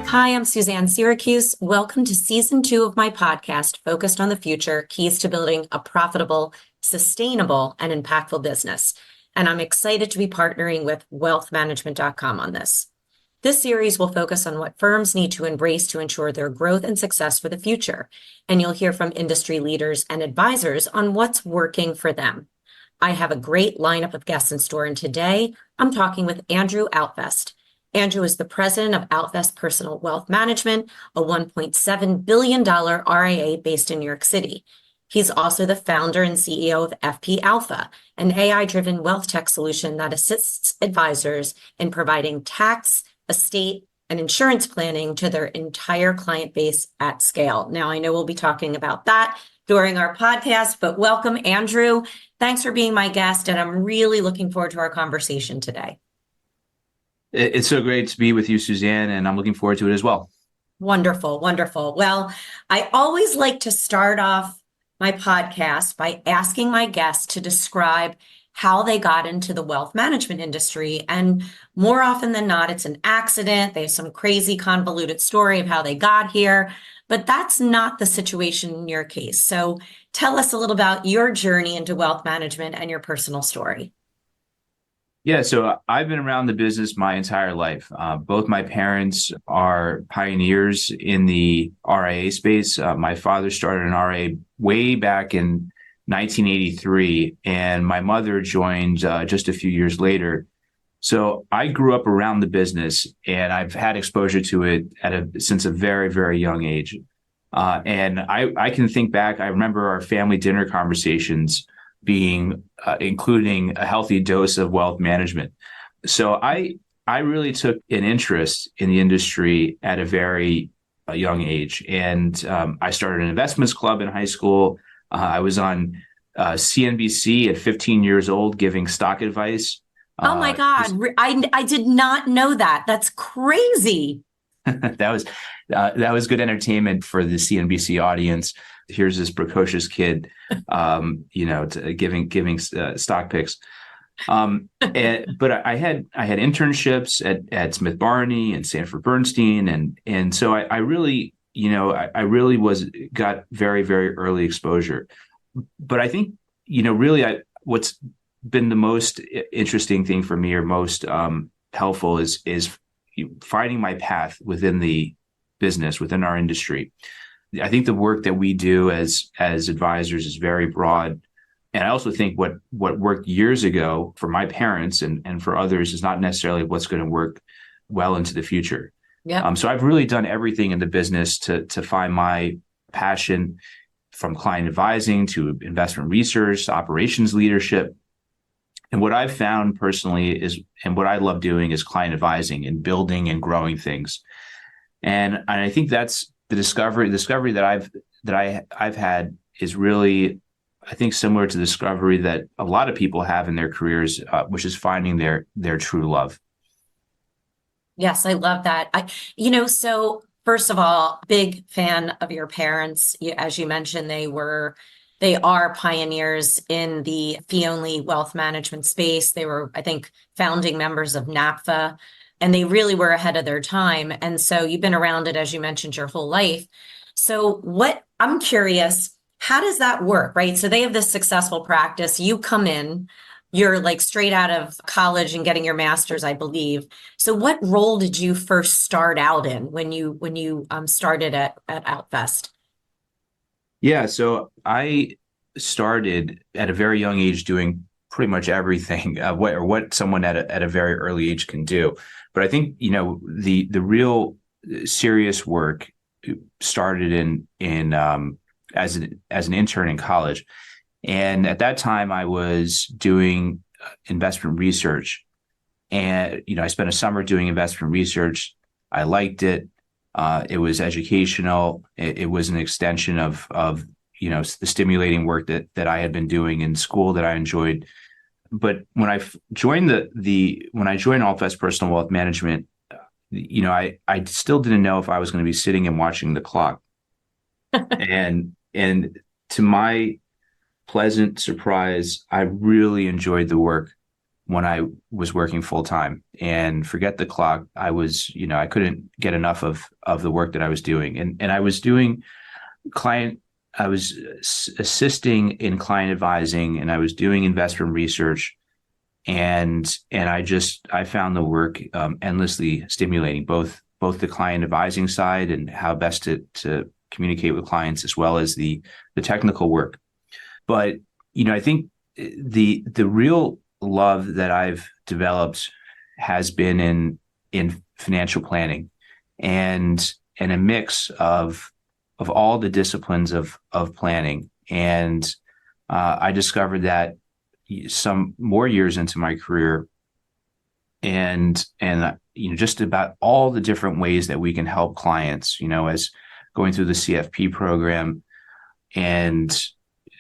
Hi, I'm Suzanne Siracuse. Welcome to season 2 of my podcast, focused on the future, keys to building a profitable, sustainable, and impactful business. And I'm excited to be partnering with wealthmanagement.com on this. This series will focus on what firms need to embrace to ensure their growth and success for the future. And you'll hear from industry leaders and advisors on what's working for them. I have a great lineup of guests in store, and today I'm talking with Andrew Altfest. Andrew is the president of Altfest Personal Wealth Management, a $1.7 billion RIA based in New York City. He's also the founder and CEO of FP Alpha, an AI-driven wealth tech solution that assists advisors in providing tax, estate, and insurance planning to their entire client base at scale. Now, I know we'll be talking about that during our podcast, but welcome, Andrew. Thanks for being my guest, and I'm really looking forward to our conversation today. It's so great to be with you, Suzanne, and I'm looking forward to it as well. Wonderful, wonderful. Well, I always like to start off my podcast by asking my guests to describe how they got into the wealth management industry. And more often than not, it's an accident. They have some crazy convoluted story of how they got here, but that's not the situation in your case. So tell us a little about your journey into wealth management and your personal story. Yeah, so I've been around the business my entire life. Both my parents are pioneers in the RIA space. My father started an RIA way back in 1983, and my mother joined just a few years later. So I grew up around the business, and I've had exposure to it since a very, very young age. And I can think back. I remember our family dinner conversations being including a healthy dose of wealth management. So I really took an interest in the industry at a very young age. And I started an investments club in high school. I was on CNBC at 15 years old giving stock advice. Oh my God. I did not know that. That's crazy. that was good entertainment for the CNBC audience. Here's this precocious kid, giving stock picks. But I had internships at Smith Barney and Sanford Bernstein, and so I really got very, very early exposure. But I think what's been the most interesting thing for me, or most helpful, is finding my path within the business, within our industry. I think the work that we do as advisors is very broad. And I also think what worked years ago for my parents and for others is not necessarily what's going to work well into the future. Yeah. So I've really done everything in the business to find my passion, from client advising to investment research, to operations leadership. And what I've found personally and what I love doing, is client advising and building and growing things. And I think that's the discovery that I've had is really, I think, similar to the discovery that a lot of people have in their careers, which is finding their true love. Yes, I love that. So first of all, big fan of your parents. As you mentioned, they are pioneers in the fee-only wealth management space. They were, I think, founding members of NAPFA. And they really were ahead of their time. And so you've been around it, as you mentioned, your whole life. So I'm curious, how does that work, right? So they have this successful practice. You come in, you're like straight out of college and getting your master's, I believe. So what role did you first start out in when you started at Altfest? Yeah, so I started at a very young age doing pretty much everything, what someone at a very early age can do. But I think, the real serious work started in as an intern in college. And at that time I was doing investment research, and, I spent a summer doing investment research. I liked it. It was educational. It was an extension of the stimulating work that I had been doing in school that I enjoyed. But when I joined Altfest Personal Wealth Management, I still didn't know if I was going to be sitting and watching the clock. and to my pleasant surprise, I really enjoyed the work when I was working full time, and forget the clock. I couldn't get enough of the work that I was doing. And I was doing client, I was assisting in client advising, and I was doing investment research. And I found the work endlessly stimulating, both the client advising side and how best to communicate with clients, as well as the technical work. But I think the real love that I've developed has been in financial planning, and a mix of all the disciplines of planning. And I discovered that some more years into my career, and just about all the different ways that we can help clients, as going through the CFP program, and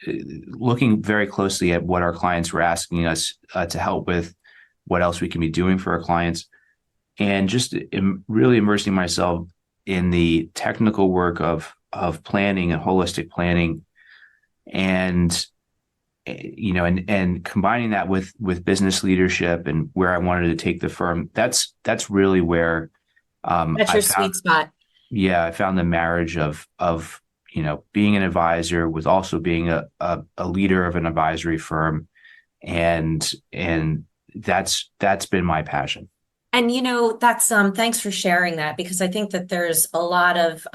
looking very closely at what our clients were asking us to help with, what else we can be doing for our clients, and just really immersing myself in the technical work of planning and holistic planning, and and combining that with business leadership and where I wanted to take the firm. That's really where That's your sweet spot. yeah, I found the marriage of being an advisor with also being a leader of an advisory firm, and that's been my passion. And that's thanks for sharing that, because I think that there's a lot of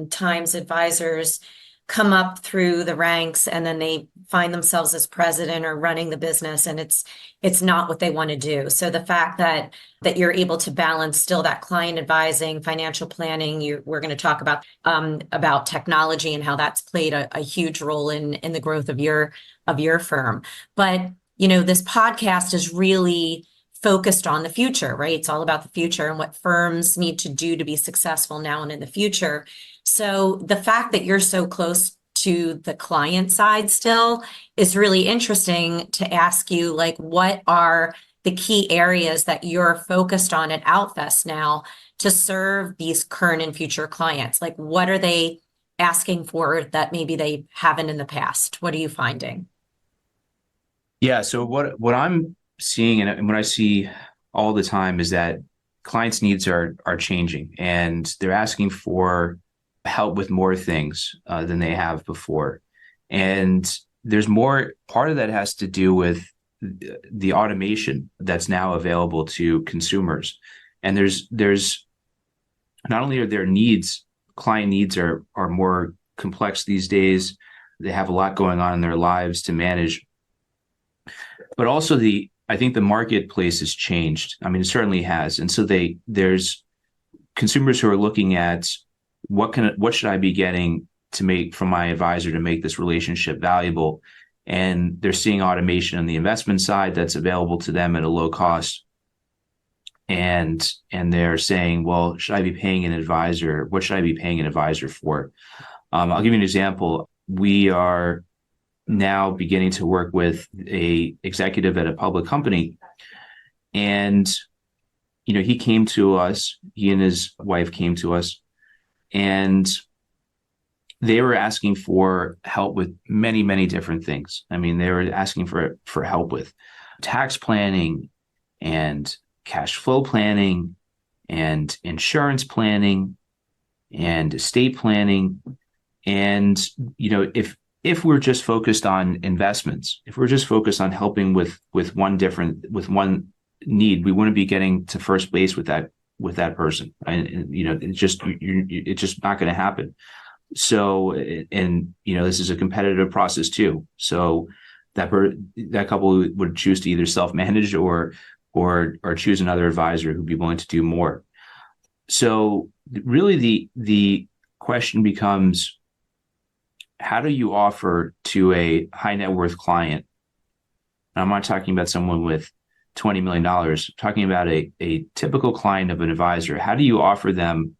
times advisors come up through the ranks and then they find themselves as president or running the business, and it's not what they want to do. So the fact that you're able to balance still that client advising, financial planning, we're going to talk about technology and how that's played a huge role in the growth of your firm. But this podcast is really focused on the future, right? It's all about the future and what firms need to do to be successful now and in the future. So the fact that you're so close to the client side still is really interesting to ask you, like, what are the key areas that you're focused on at Altfest now to serve these current and future clients? Like, what are they asking for that maybe they haven't in the past? What are you finding? Yeah, so what I'm seeing, and what I see all the time, is that clients' needs are changing, and they're asking for help with more things than they have before. And there's more. Part of that has to do with the automation that's now available to consumers. And there's not only are their needs, client needs are more complex these days. They have a lot going on in their lives to manage, but also I think the marketplace has changed. I mean, it certainly has. And so there's consumers who are looking at what should I be getting to make from my advisor to make this relationship valuable. And they're seeing automation on the investment side that's available to them at a low cost. And they're saying, well, should I be paying an advisor? What should I be paying an advisor for? I'll give you an example. We are now beginning to work with a executive at a public company, and he came to us. He and his wife came to us, and they were asking for help with many, many different things. I mean, they were asking for help with tax planning and cash flow planning and insurance planning and estate planning. And if we're just focused on investments, if we're just focused on helping with one need, we wouldn't be getting to first base with that person. And it's just not going to happen. So, and this is a competitive process too. So that couple would choose to either self-manage or choose another advisor who'd be willing to do more. So really the question becomes, how do you offer to a high net worth client? And I'm not talking about someone with $20 million. I'm talking about a typical client of an advisor. How do you offer them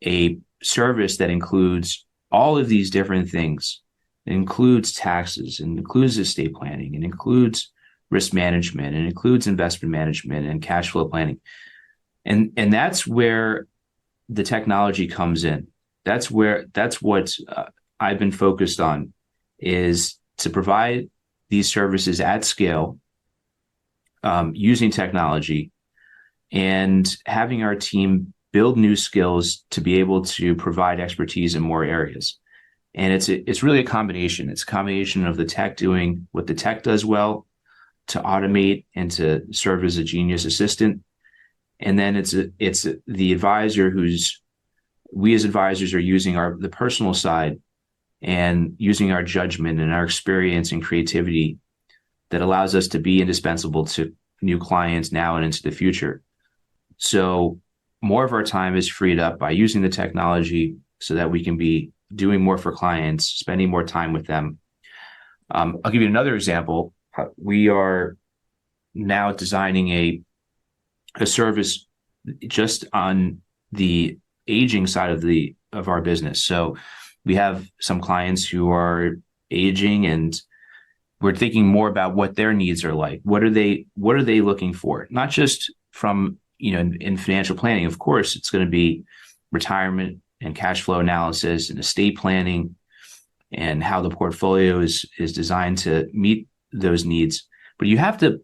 a service that includes all of these different things? It includes taxes, and includes estate planning, and includes risk management, and includes investment management and cash flow planning. And that's where the technology comes in. That's what I've been focused on, is to provide these services at scale using technology and having our team build new skills to be able to provide expertise in more areas. And it's really a combination. It's a combination of the tech doing what the tech does well to automate and to serve as a genius assistant. And then it's the advisor we as advisors are using the personal side and using our judgment and our experience and creativity that allows us to be indispensable to new clients now and into the future. So more of our time is freed up by using the technology so that we can be doing more for clients, spending more time with them. I'll give you another example. We are now designing a service just on the aging side of our business. So we have some clients who are aging, and we're thinking more about what their needs are like. What are they looking for? Not just from, in financial planning. Of course, it's going to be retirement and cash flow analysis and estate planning and how the portfolio is designed to meet those needs. But you have to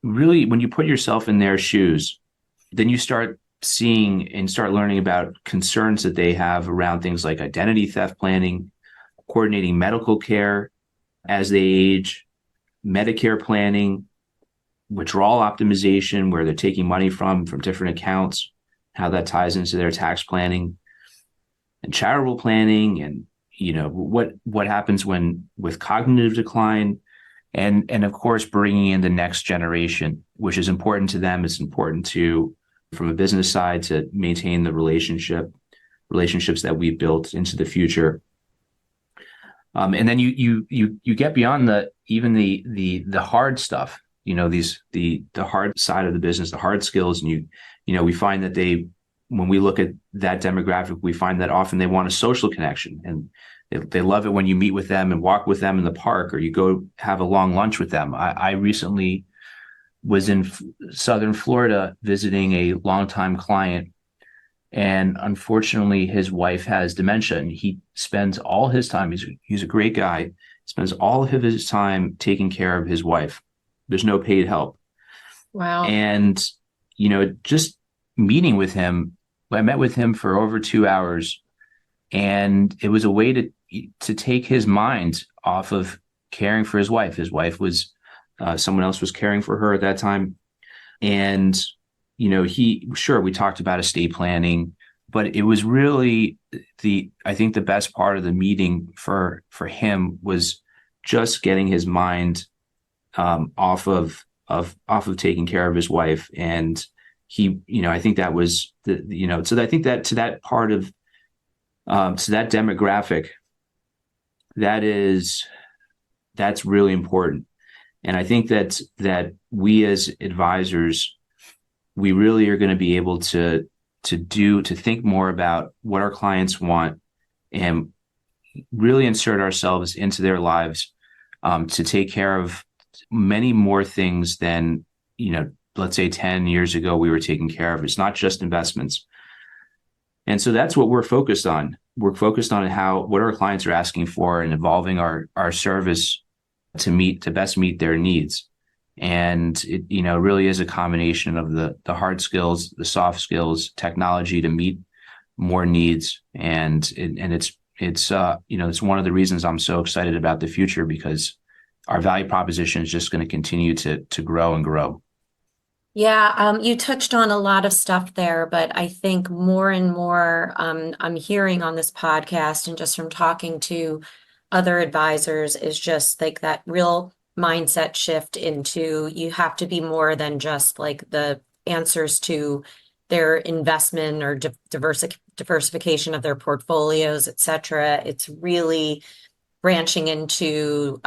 when you put yourself in their shoes, then you start seeing and start learning about concerns that they have around things like identity theft planning, coordinating medical care as they age, Medicare planning, withdrawal optimization, where they're taking money from different accounts, how that ties into their tax planning, and charitable planning, and what happens with cognitive decline, and of course bringing in the next generation, which is important to them. It's important to, from a business side, to maintain the relationships that we've built into the future. And then you get beyond the hard stuff, the hard side of the business, the hard skills, and we find that when we look at that demographic, we find that often they want a social connection, and they love it when you meet with them and walk with them in the park, or you go have a long lunch with them. I recently was in Southern Florida visiting a longtime client, and unfortunately his wife has dementia, and he spends all his time, he's a great guy, spends all of his time taking care of his wife. There's no paid help. Wow. And, just meeting with him, I met with him for over 2 hours, and it was a way to take his mind off of caring for his wife. His wife was, someone else was caring for her at that time. And, we talked about estate planning, but it was really I think the best part of the meeting for him was just getting his mind off of taking care of his wife. And he, I think that was so I think that to that part of, to that demographic, that's really important. And I think that we as advisors, we really are going to be able to think more about what our clients want and really insert ourselves into their lives, to take care of many more things than, let's say 10 years ago we were taking care of. It's not just investments. And so that's what we're focused on. We're focused on what our clients are asking for and evolving our service to best meet their needs. And it, really is a combination of the hard skills, the soft skills, technology to meet more needs. And it's one of the reasons I'm so excited about the future, because our value proposition is just going to continue to grow and grow. Yeah, you touched on a lot of stuff there, but I think more and more I'm hearing on this podcast and just from talking to other advisors is just like that real mindset shift into, you have to be more than just like the answers to their investment or diversification of their portfolios, et cetera. It's really branching into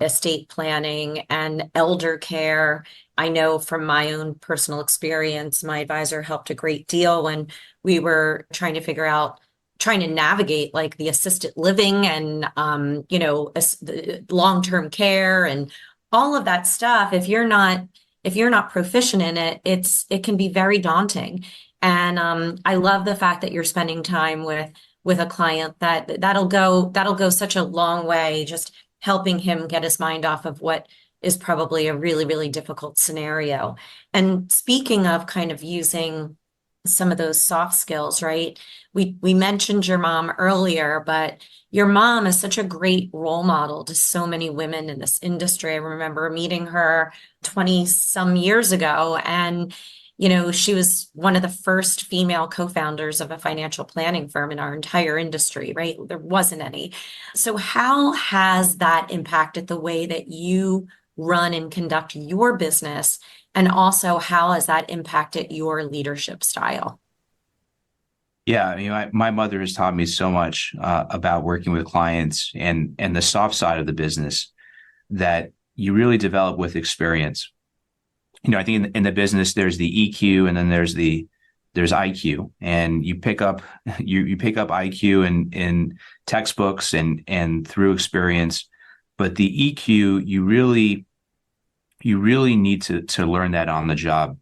estate planning and elder care. I know from my own personal experience, my advisor helped a great deal when we were trying to navigate like the assisted living and, long-term care and all of that stuff. If you're not proficient in it, it can be very daunting. And I love the fact that you're spending time with a client that'll go such a long way, just helping him get his mind off of what is probably a really, really difficult scenario. And speaking of kind of using some of those soft skills, right? We mentioned your mom earlier, but your mom is such a great role model to so many women in this industry. I remember meeting her 20 some years ago, and she was one of the first female co-founders of a financial planning firm in our entire industry, right? There wasn't any. So how has that impacted the way that you run and conduct your business? And also, how has that impacted your leadership style? Yeah, my mother has taught me so much about working with clients and the soft side of the business that you really develop with experience. I think in the business there's the EQ and then there's IQ, and you pick up you pick up IQ in textbooks and through experience, but the EQ you really need to learn that on the job.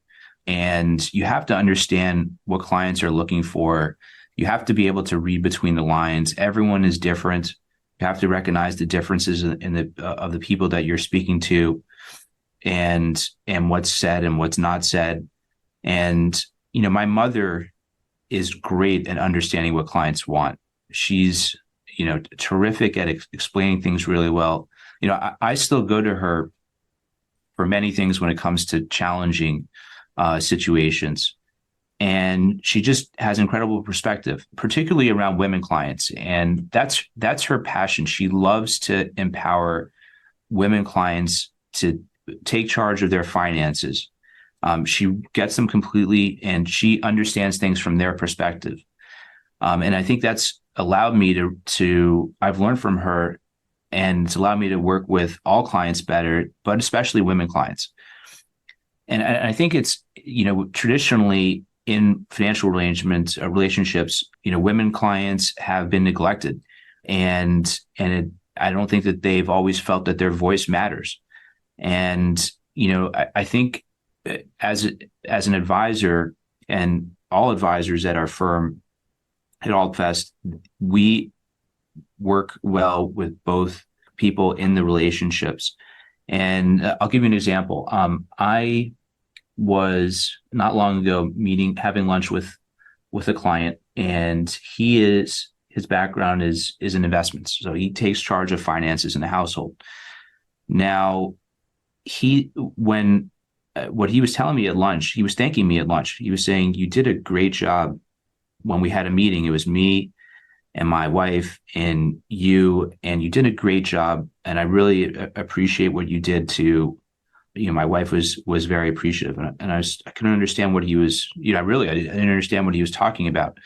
And you have to understand what clients are looking for. You have to be able to read between the lines. Everyone is different. You have to recognize the differences of the people that you're speaking to, and what's said and what's not said. And my mother is great at understanding what clients want. She's terrific at explaining things really well. I still go to her for many things when it comes to challenging situations. And she just has incredible perspective, particularly around women clients. And that's her passion. She loves to empower women clients to take charge of their finances. She gets them completely, and she understands things from their perspective. And I think that's allowed me I've learned from her, and it's allowed me to work with all clients better, but especially women clients. And I think it's, traditionally in financial relationships, women clients have been neglected, I don't think that they've always felt that their voice matters. And, I think as an advisor, and all advisors at our firm at Altfest, we work well with both people in the relationships. And I'll give you an example. I was not long ago having lunch with a client, and his background is in investments. So he takes charge of finances in the household. Now, what he was telling me at lunch, he was thanking me at lunch. He was saying, "You did a great job when we had a meeting. It was me and my wife and you did a great job. And I really appreciate what you did to," my wife was very appreciative. And I couldn't understand what he was, I didn't understand what he was talking about,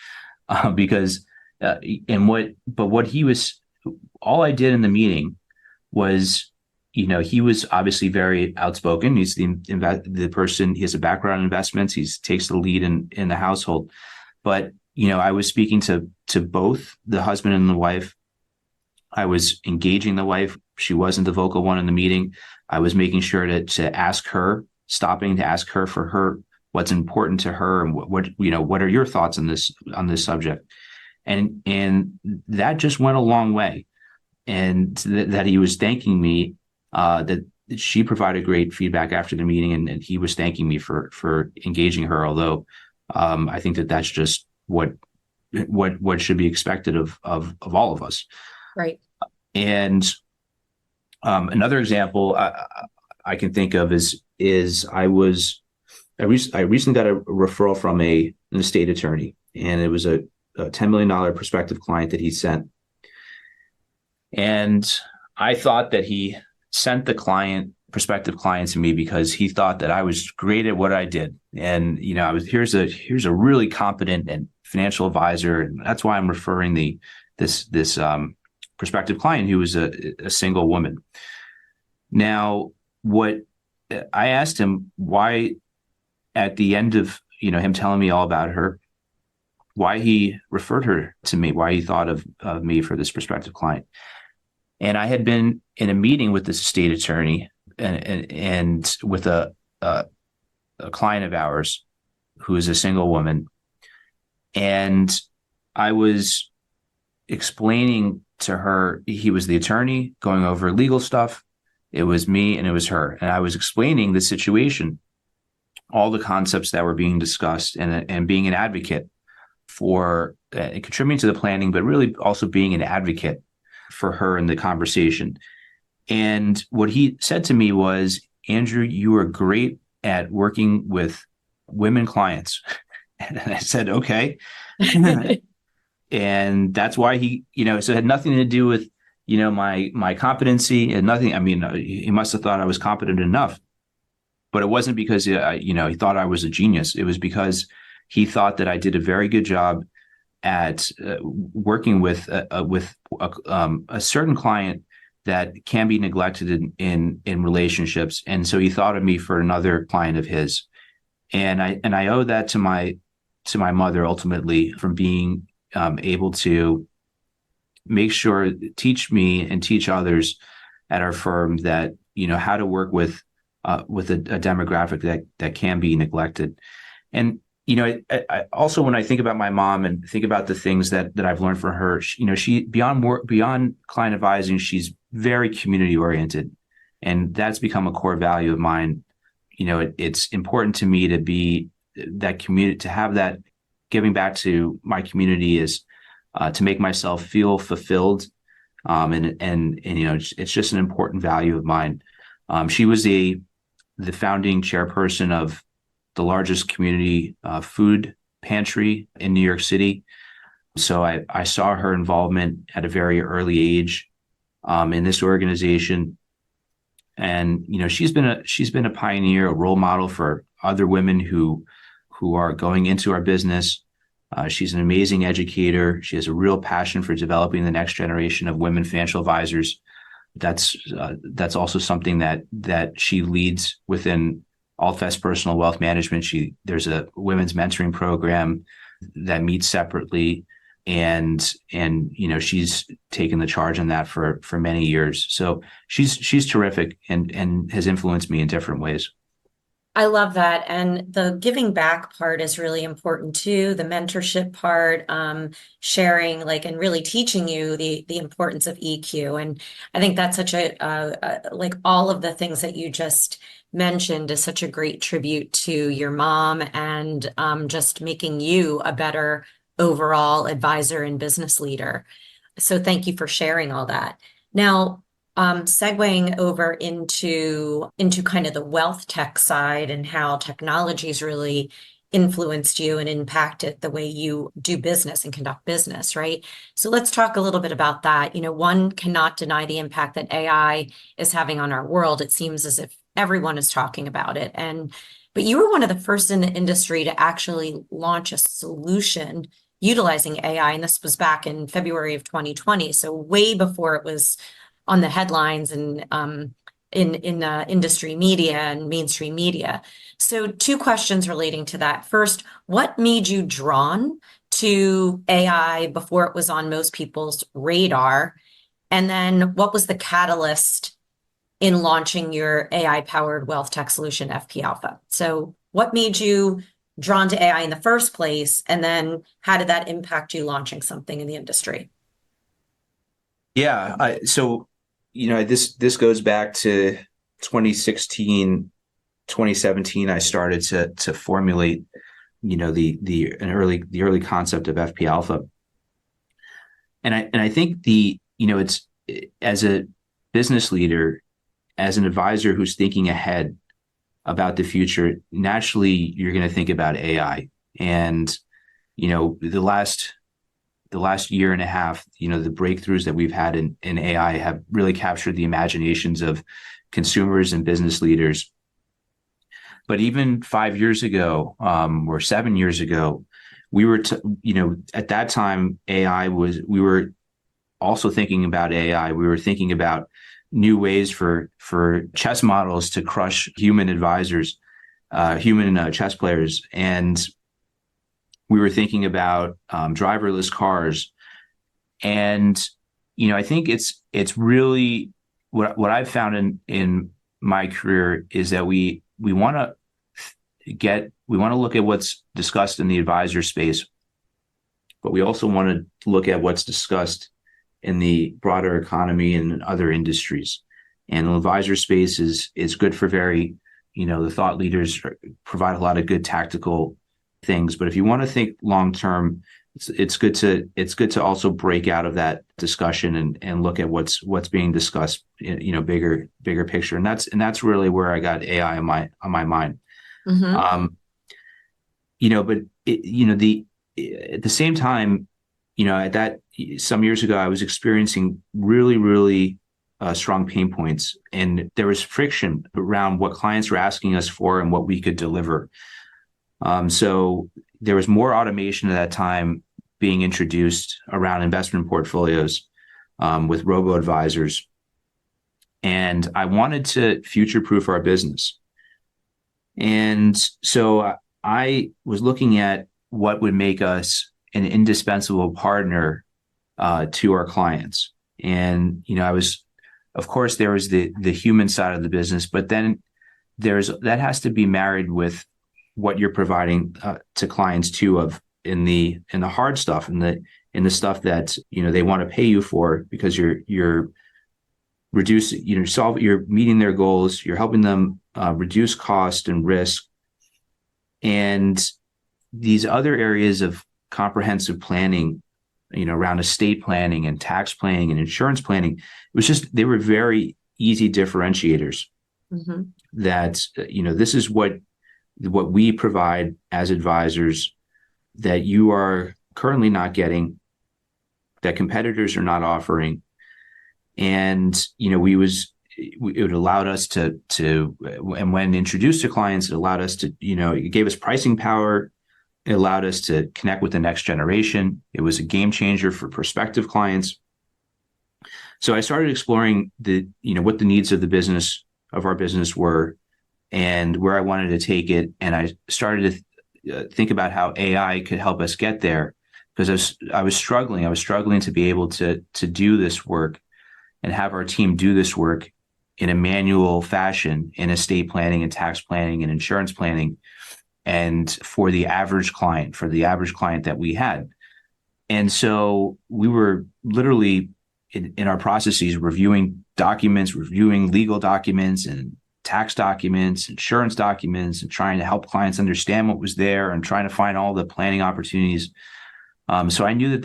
because, what he was, all I did in the meeting was, he was obviously very outspoken. He's the person, he has a background in investments. He takes the lead in the household. But, I was speaking to both the husband and the wife. I was engaging the wife. She wasn't the vocal one in the meeting. I was making sure to ask her, stopping to ask her for her, what's important to her, and what are your thoughts on this subject. And that just went a long way. And that he was thanking me, that she provided great feedback after the meeting, and he was thanking me for engaging her. Although I think that's just what should be expected of all of us. Right. And another example I can think of is I recently got a referral from an estate attorney, and it was a $10 million prospective client that he sent. And I thought that he sent the prospective client to me because he thought that I was great at what I did. And, here's a really competent and financial advisor. And that's why I'm referring this prospective client, who was a single woman. Now, what I asked him, why, at the end of, him telling me all about her, why he referred her to me, why he thought of me for this prospective client. And I had been in a meeting with this estate attorney and with a client of ours who is a single woman. And I was explaining to her, he was the attorney, going over legal stuff. It was me and it was her. And I was explaining the situation, all the concepts that were being discussed, and being an advocate for contributing to the planning, but really also being an advocate for her in the conversation. And what he said to me was, Andrew, you are great at working with women clients. And I said, okay. And that's why so it had nothing to do with, my competency and nothing. I mean, he must have thought I was competent enough, but it wasn't because, he thought I was a genius. It was because he thought that I did a very good job at working with a certain client that can be neglected in relationships. And so he thought of me for another client of his. And I owe that to my mother ultimately, from being able to teach me and teach others at our firm that, how to work with a demographic that can be neglected. And, I also, when I think about my mom and think about the things that I've learned from her, she beyond client advising, she's very community oriented, and that's become a core value of mine. It's important to me to be that community, to have that giving back to my community, is to make myself feel fulfilled. And it's just an important value of mine. She was the founding chairperson of the largest community food pantry in New York City. So I saw her involvement at a very early age in this organization. And, she's been a pioneer, a role model for other women who are going into our business. She's an amazing educator. She has a real passion for developing the next generation of women financial advisors. That's also something that she leads within Altfest Personal Wealth Management. There's a women's mentoring program that meets separately, and she's taken the charge on that for many years. So she's terrific and has influenced me in different ways. I love that. And the giving back part is really important too. The mentorship part, sharing, and really teaching you the importance of EQ. And I think that's such like all of the things that you just mentioned is such a great tribute to your mom, and just making you a better overall advisor and business leader. So thank you for sharing all that. Now, segueing over into kind of the wealth tech side and how technology's really influenced you and impacted the way you do business and conduct business, right? So let's talk a little bit about that. One cannot deny the impact that AI is having on our world. It seems as if everyone is talking about it. But you were one of the first in the industry to actually launch a solution utilizing AI, and this was back in February of 2020, so way before it was on the headlines and in industry media and mainstream media. So 2 questions relating to that. First, what made you drawn to AI before it was on most people's radar? And then what was the catalyst in launching your AI-powered wealth tech solution, FP Alpha? So what made you drawn to AI in the first place? And then how did that impact you launching something in the industry? Yeah. So, this goes back to 2016, 2017. I started to formulate, the early concept of FP Alpha. And I think it's, as a business leader, as an advisor who's thinking ahead about the future, naturally you're going to think about AI. And, the last year and a half, the breakthroughs that we've had in AI have really captured the imaginations of consumers and business leaders. But even 5 years ago, or 7 years ago, we were, at that time, we were also thinking about AI. We were thinking about new ways for chess models to crush human advisors, human chess players. And we were thinking about driverless cars. And, I think it's really what I've found in my career is that we want to look at what's discussed in the advisor space, but we also want to look at what's discussed in the broader economy and in other industries. And the advisor space is good for the thought leaders provide a lot of good tactical things. But if you want to think long term, it's good to also break out of that discussion and look at what's being discussed, bigger picture. And that's really where I got AI on my mind. Mm-hmm. But at the same time, at that some years ago, I was experiencing really, really strong pain points, and there was friction around what clients were asking us for and what we could deliver. So there was more automation at that time being introduced around investment portfolios with robo advisors, and I wanted to future-proof our business. And so I was looking at what would make us an indispensable partner to our clients. And, of course, there was the human side of the business, but then that has to be married with what you're providing to clients too, in the hard stuff, in the stuff that, they want to pay you for, because you're reducing, you're meeting their goals, you're helping them reduce cost and risk. And these other areas of comprehensive planning, around estate planning and tax planning and insurance planning, they were very easy differentiators. Mm-hmm. That, this is what we provide as advisors that you are currently not getting, that competitors are not offering. And, it allowed us to, and when introduced to clients, it allowed us to, it gave us pricing power. It allowed us to connect with the next generation. It was a game changer for prospective clients. So I started exploring what the needs of our business were, and where I wanted to take it. And I started to think about how AI could help us get there, because I was struggling to be able to do this work and have our team do this work in a manual fashion in estate planning and tax planning and insurance planning, and for the average client that we had. And so we were literally in our processes reviewing legal documents and tax documents, insurance documents, and trying to help clients understand what was there and trying to find all the planning opportunities. So I knew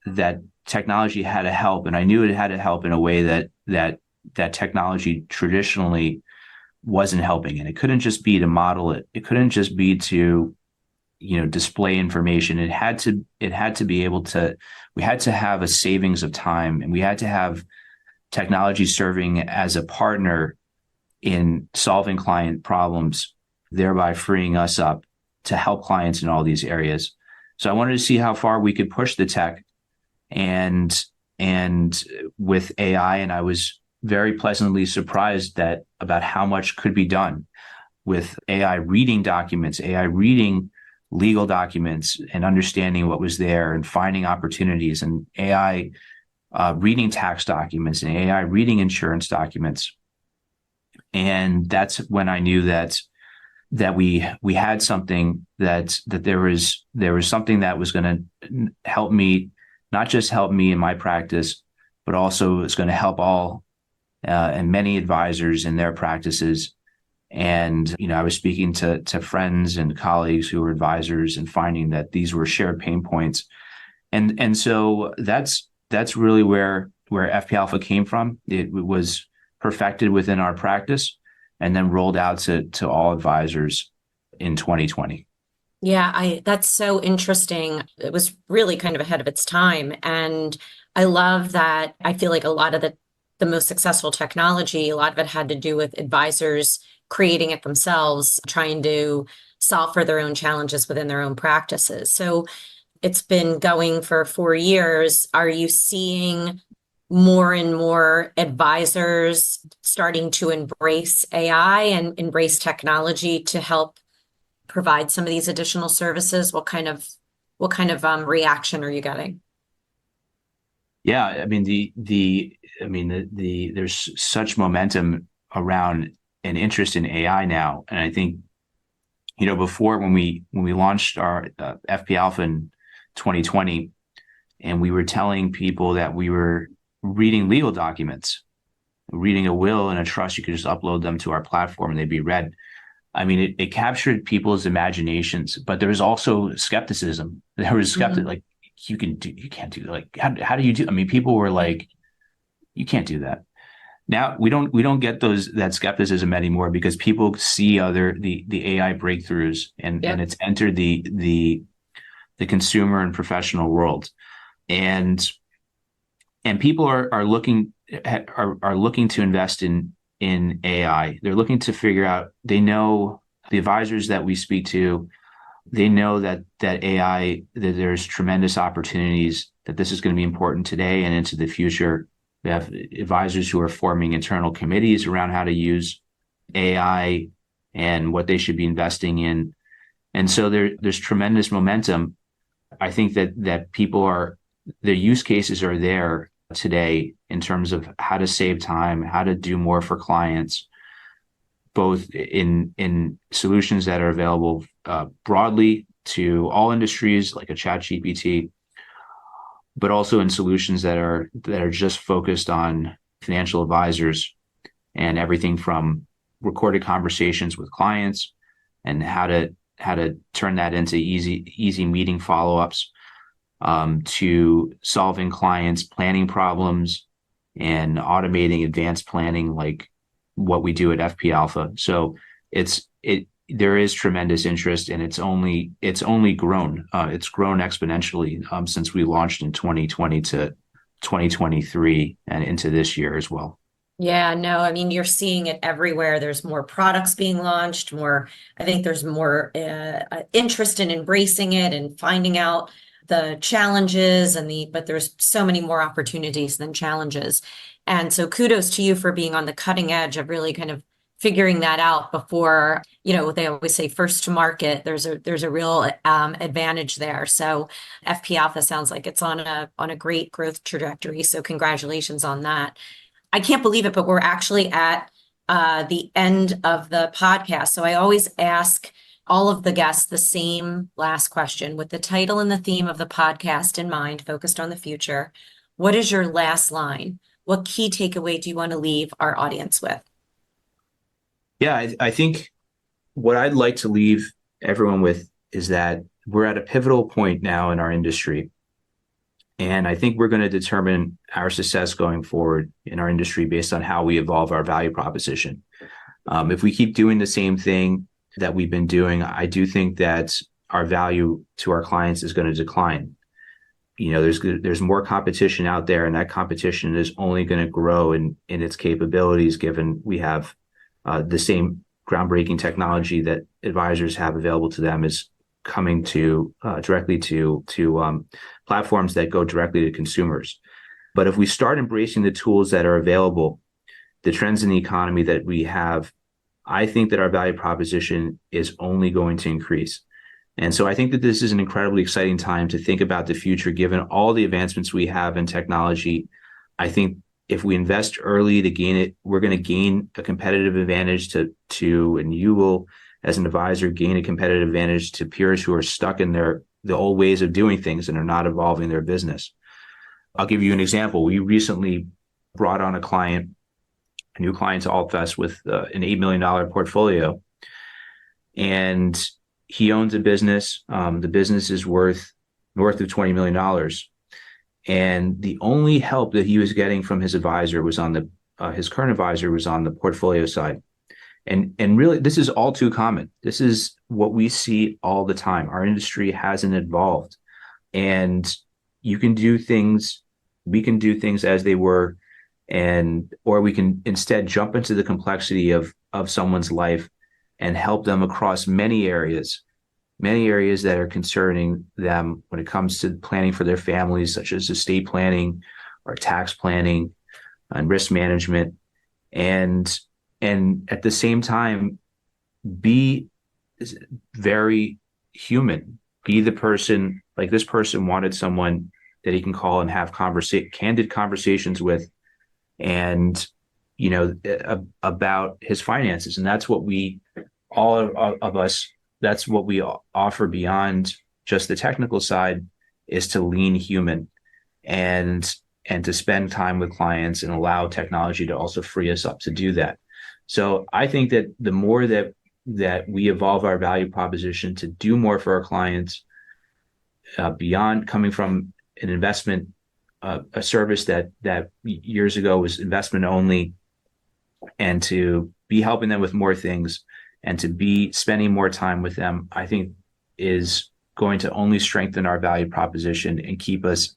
that technology had to help, and I knew it had to help in a way that technology traditionally wasn't helping. And it couldn't just be to model it. It couldn't just be to, display information. It had to be able to, we had to have a savings of time, and we had to have technology serving as a partner in solving client problems, thereby freeing us up to help clients in all these areas. So I wanted to see how far we could push the tech and with AI, and I was very pleasantly surprised about how much could be done with AI reading documents, AI reading legal documents and understanding what was there and finding opportunities, and AI reading tax documents and AI reading insurance documents. And that's when I knew that we had something, that there was something that was going to help me, not just help me in my practice, but also it's going to help all and many advisors in their practices. And, I was speaking to friends and colleagues who were advisors and finding that these were shared pain points. And so that's really where FP Alpha came from. It was perfected within our practice and then rolled out to all advisors in 2020. Yeah, that's so interesting. It was really kind of ahead of its time. And I love that. I feel like a lot of the most successful technology, a lot of it had to do with advisors creating it themselves, trying to solve for their own challenges within their own practices. So it's been going for 4 years. Are you seeing more and more advisors starting to embrace AI and embrace technology to help provide some of these additional services? What kind of reaction are you getting? Yeah, I mean there's such momentum around an interest in AI now, and I think before, when we launched our FP Alpha in 2020, and we were telling people that we were reading legal documents, reading a will and a trust, you could just upload them to our platform and they'd be read. I mean, it captured people's imaginations, but there was also skepticism. There was Mhm. like, you can't do, like, how do you do? I mean, people were like, you can't do that. Now we don't get that skepticism anymore because people see the AI breakthroughs, and Yep. it's entered the consumer and professional world. And people are looking to invest in AI. They're looking to figure out. They know, the advisors that we speak to, they know that AI, that there's tremendous opportunities, that this is going to be important today and into the future. We have advisors who are forming internal committees around how to use AI and what they should be investing in. And so there's tremendous momentum. I think that people are, the use cases are there today in terms of how to save time, how to do more for clients, both in solutions that are available broadly to all industries, like a chat GPT, but also in solutions that are just focused on financial advisors, and everything from recorded conversations with clients and how to turn that into easy meeting follow-ups, to solving clients' planning problems and automating advanced planning, like what we do at FP Alpha. So there is tremendous interest, and it's only grown. It's grown exponentially since we launched in 2020 to 2023 and into this year as well. Yeah, no, I mean, you're seeing it everywhere. There's more products being launched, I think there's more interest in embracing it and finding out the challenges but there's so many more opportunities than challenges. And so kudos to you for being on the cutting edge of really kind of figuring that out before, they always say first to market. There's a real advantage there. So FP Alpha sounds like it's on a great growth trajectory. So congratulations on that. I can't believe it, but we're actually at the end of the podcast. So I always ask all of the guests the same last question with the title and the theme of the podcast in mind, focused on the future. What is your last line? What key takeaway do you want to leave our audience with? Yeah, I think what I'd like to leave everyone with is that we're at a pivotal point now in our industry. And I think we're going to determine our success going forward in our industry based on how we evolve our value proposition. If we keep doing the same thing that we've been doing, I do think that our value to our clients is going to decline. There's more competition out there, and that competition is only going to grow in its capabilities, given we have the same groundbreaking technology that advisors have available to them is coming to directly to platforms that go directly to consumers. But if we start embracing the tools that are available, the trends in the economy that we have, I think that our value proposition is only going to increase. And so I think that this is an incredibly exciting time to think about the future, given all the advancements we have in technology. I think if we invest early to gain it, we're going to gain a competitive advantage and you will, as an advisor, gain a competitive advantage to peers who are stuck in the old ways of doing things and are not evolving their business. I'll give you an example. We recently brought on a new client to Altfest with an $8 million portfolio. And he owns a business. The business is worth north of $20 million. And the only help that he was getting from his advisor was his current advisor was on the portfolio side. And really, this is all too common. This is what we see all the time. Our industry hasn't evolved. And we can do things as they were, or we can instead jump into the complexity of someone's life and help them across many areas that are concerning them when it comes to planning for their families, such as estate planning or tax planning and risk management. And at the same time, be very human. Be the person, like this person wanted someone that he can call and have candid conversations with, and about his finances. And that's what that's what we offer beyond just the technical side, is to lean human. And and to spend time with clients and allow technology to also free us up to do that. So I think that the more that we evolve our value proposition to do more for our clients, beyond coming from an investment, a service that years ago was investment only, and to be helping them with more things and to be spending more time with them, I think is going to only strengthen our value proposition and keep us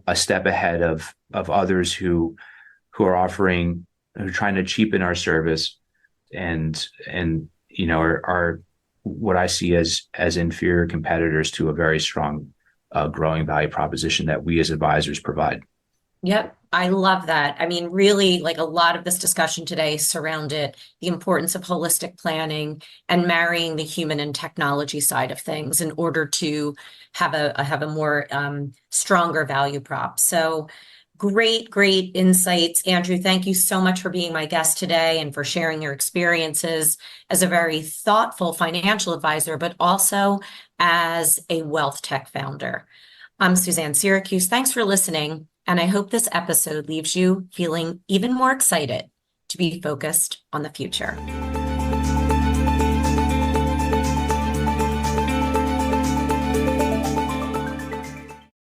a step ahead of others who are trying to cheapen our service and are what I see as inferior competitors to a very strong growing value proposition that we as advisors provide. Yep. I love that. I mean, really, like a lot of this discussion today surrounded the importance of holistic planning and marrying the human and technology side of things in order to have a more stronger value prop. So great, great insights. Andrew, thank you so much for being my guest today and for sharing your experiences as a very thoughtful financial advisor, but also as a wealth tech founder. I'm Suzanne Siracuse. Thanks for listening. And I hope this episode leaves you feeling even more excited to be focused on the future.